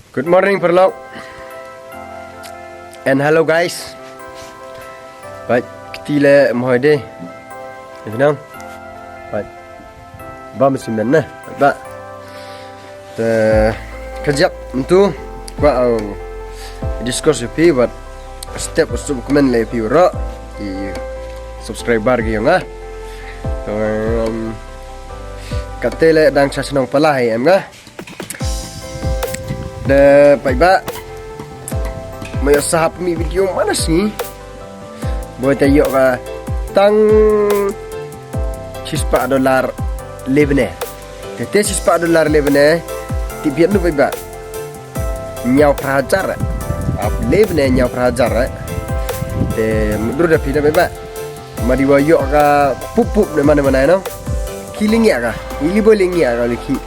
Good morning Perlo. And hello guys. Baik, kita mohon deh. You know? Baik. Bam simen nah. Baik. Kejap untuk gua discuss pi buat step untuk komen le pi ro di subscriber gitu ngah. Katele dang sasenong palai em ngah. De baik may sahap mi video mana sih? Boleh tayo ka tang $6 lebne. Tete $6 lebne tibian nu baik nyau prajar. Ap lebne nyau prajar. De mudur dah pina baik. Mari wayo ka pupup de mana-mana no. Kiling ya ka. Ili boleh ngi ka liki.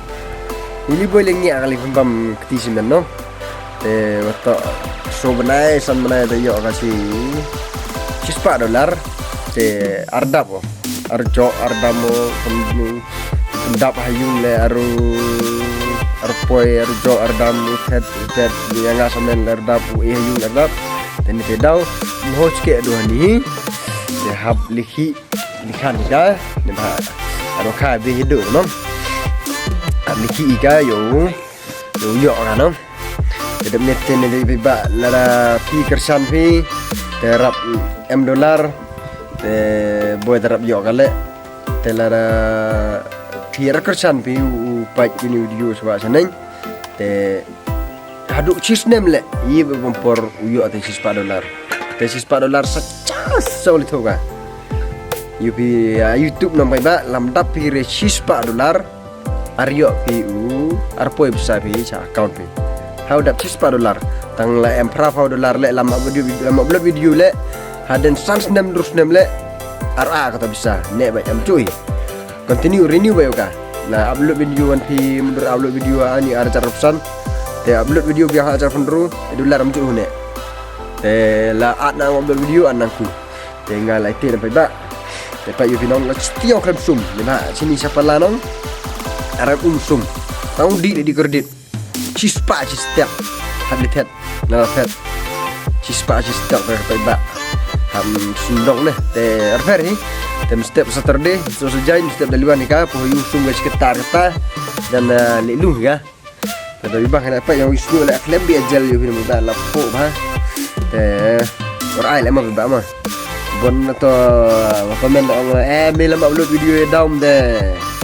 Ili boleh ngi kali pembam ketisimen no. Waktu so benai san benai tayo kasi $6 ardap arjo ardamo pendap hayung le arpoi arjo ardamu set yang asamen ardap hayung ardap dan ni pedau mohos ke doa ni de hab likhan ka de ba aroka be hidup no liki ka yo kan no. Jadi meten ni biba lara pi kersan pi terap $M boy terap yo kale telara pi kersan pi upai ini video sebab seneng te haduk cheese nem le i bompor uyo ate $6 te $6 secas solid hoga yupi YouTube nam biba lam dap pi $6 Aryo PU arpoi bisa pi cha account pi how dap $6 tang la empra $4 le lama video le haden sans nem terus nem le ara kata bisa ne baik am cuy continue renew bayo ka la upload video pi mundur upload video ani arjar pesan te upload video biar ajar pendru $2 am cuy ne te la na upload video anangku tinggal itu sampai ba te pa yu pinong la stio krem sum ne ba sini siapa lanong Arab sum tahu di kredit cispa cistek habitat nalfet cispa cistek berapa ham sundong nih te arfer ni tem step Saturday so sejai step daliwan ni ka poyu sum guys ketar kata dan lilu ya pada ibang apa yang isu le klem bi ajal yu bin muda lapo ha te orai le ma ba ma bon to komen me lama upload video daum de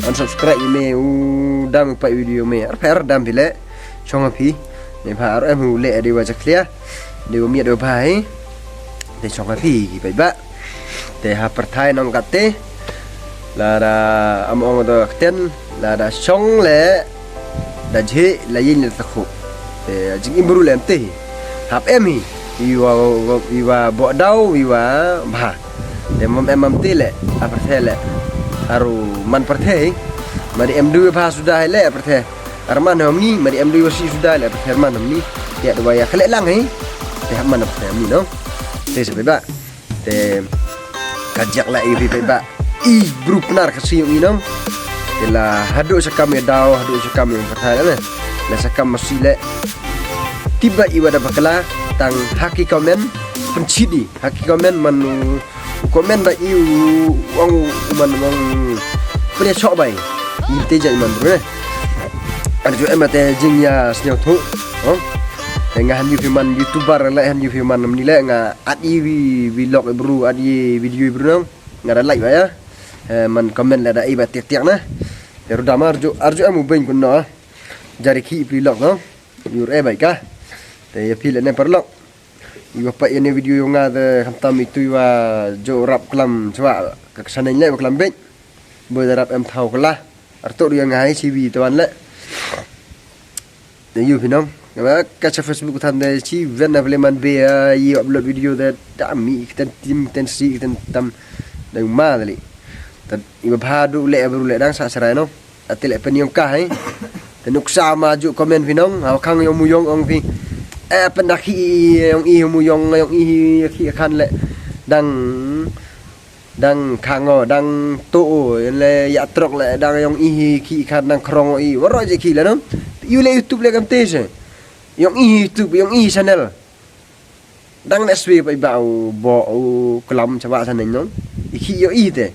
unsubscribe me dam pa video me arfer dam bile chong pi ne pha em hu le di wa cha clear di mi do bai de chong pi bai ba te ha perthai nong kate la da among do ten la da chong le da je la yin le takhu te jing imru le te hap em hi iwa bo dau iwa ba de mom em te le perthai le aru man perthai mari em du ba sudah le perthai Arman hamni mari amdu wasi sudah le Herman hamni ya dua ya khalek lang te hamman hamni no te sebeba te kajak la ibi beba I grup nar kasi yung inom la hadu sakam ya daw hadu sakam yung pertanyaan la sakam masile tiba iwa da bakala tang haki komen pencidi haki komen manu komen ba iu wang man punya sok bai inte jai man bro arjo emate jingya snyau thu nga han yufiman youtuber la han yufiman nile nga adi vlog bro adi video bro nga da like ba ya man comment la da iba tiak na pero damar arjo amu ben kunno jari ki vlog no yur e baik ka te pile ne perlo iba pa ini video nga de hamtam itu wa jo rap klam coba kesana le klam ben bo rap em thau kala arto dia ngai cv tuan le you know kaca Facebook tan de ci venna vleman be yi upload video de dami ten tim ten si ten tam de madali tad iba phadu le bru le dang sa sarai no atile peniom ka hai tenuk sama ju komen vinong haw khang yong muyong ong vi pendaki yong i muyong yong i ki kan le dang khango dang tu le ya trok le dang yong i ki kan dang krong i waro je ki le no you le YouTube le kam te se Yung YouTube, yung channel. Đang nè suy phải bảo bỏ kelam coba sana non. Iki yo te.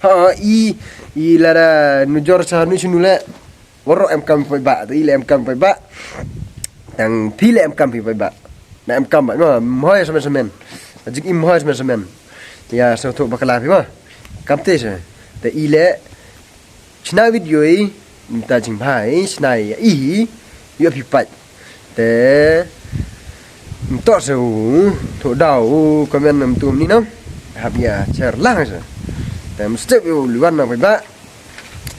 Ha là nu jor sa nu sunule. Waro em kam phải bạ tới em kam phải bạ. Đang thi em kam phải bạ. Na em kam mà moi semen. Jik im moi semen. Ya so tu bakala fi ma. Kam te se. Te ile china video yi ta jing bai snai yo pi pat. Te to se to dau comment nam tum ni nam. Habia share lang se. Te mesti yo luan na phải bạ.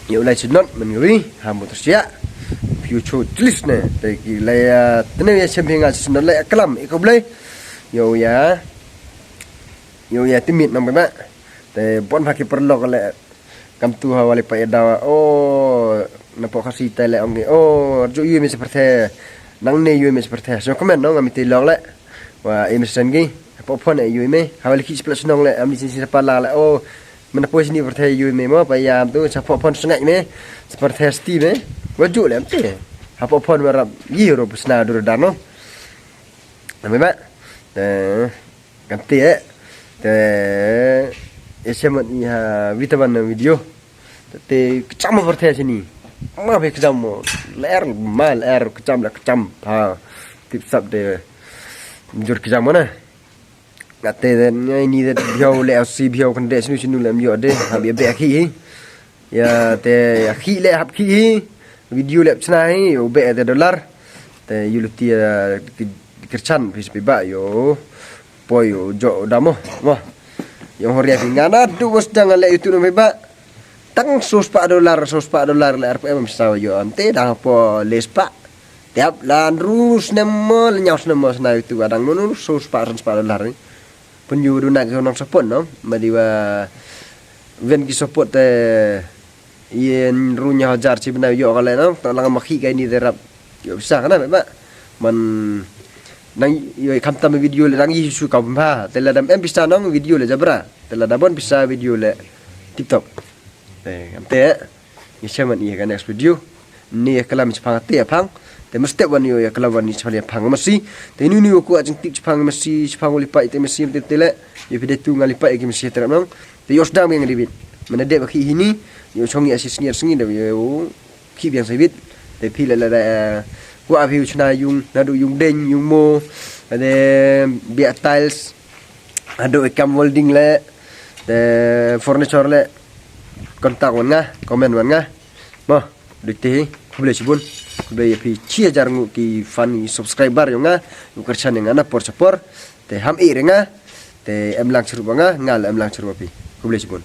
Yo lai chinot men ngui ham tu sia. Future list ne. Te ki lai tene ya champion ga chinot lai kalam ikoblai. Yo ya timit nam ba. Te bon pakai perlo kale kam tu hawali pa edawa napo kasi tele onge jo yu mi seperti nang ne yu mi seperti so komen no ngamiti long le wa emerson gi apo phone yu mi hawali ki plus nong le amni sin pala le menapo sini seperti yu mi mo payam tu sapo phone snai me seperti sti me waju le amte apo phone warap euro pusna dur dano nami ba ganti te SMA ni vitamin video te kecam seperti sini ma be kecam mal kecam ha tip sab de jur kecam mana ngate ini de bio le si bio kan de sinu lem yo de ha be khi ya te khi le hab khi video le chnai yo be de dollar te yuluti kerchan pis be ba yo poyo jo damo wah yang horia pingana du bos jangan le itu nombe ba tang $100 le RPM saw yo ante dah po lespa tiap lan rus nemo nyaus nemo na itu adang nunu $100 ni penyuruh nak nong support no madiwa ven ki support te yen runya hajar si bena yo kale no talang makhi kai ni derap yo bisa kana ba man nang yo kam tam video le nang isu ka ba tela dam em bisa nong video le jabra tela dabon bisa video le TikTok am te ni chaman i ka next video ni kalam chpang te phang te mesti wan yo ya kalam ni chpang phang masi te ni ko ajing tik chpang masi chpang li pai te masi te tele yo pide tu ngali pai ki masi teram nong te yo sdam yang ribit mana de bakhi hini yo chongi asis ngir singi de yo ki biang sabit te pila la wa view chna yung nadu yung deng yung mo ade bia tiles ado cam welding le de furniture le kontak wan nga comment wan nga mo dikti boleh sibun boleh pi chia jarngu ki fan subscriber yo nga yung kerchan nga na por support te ham i nga te em lang churu nga ngal em lang churu pi boleh sibun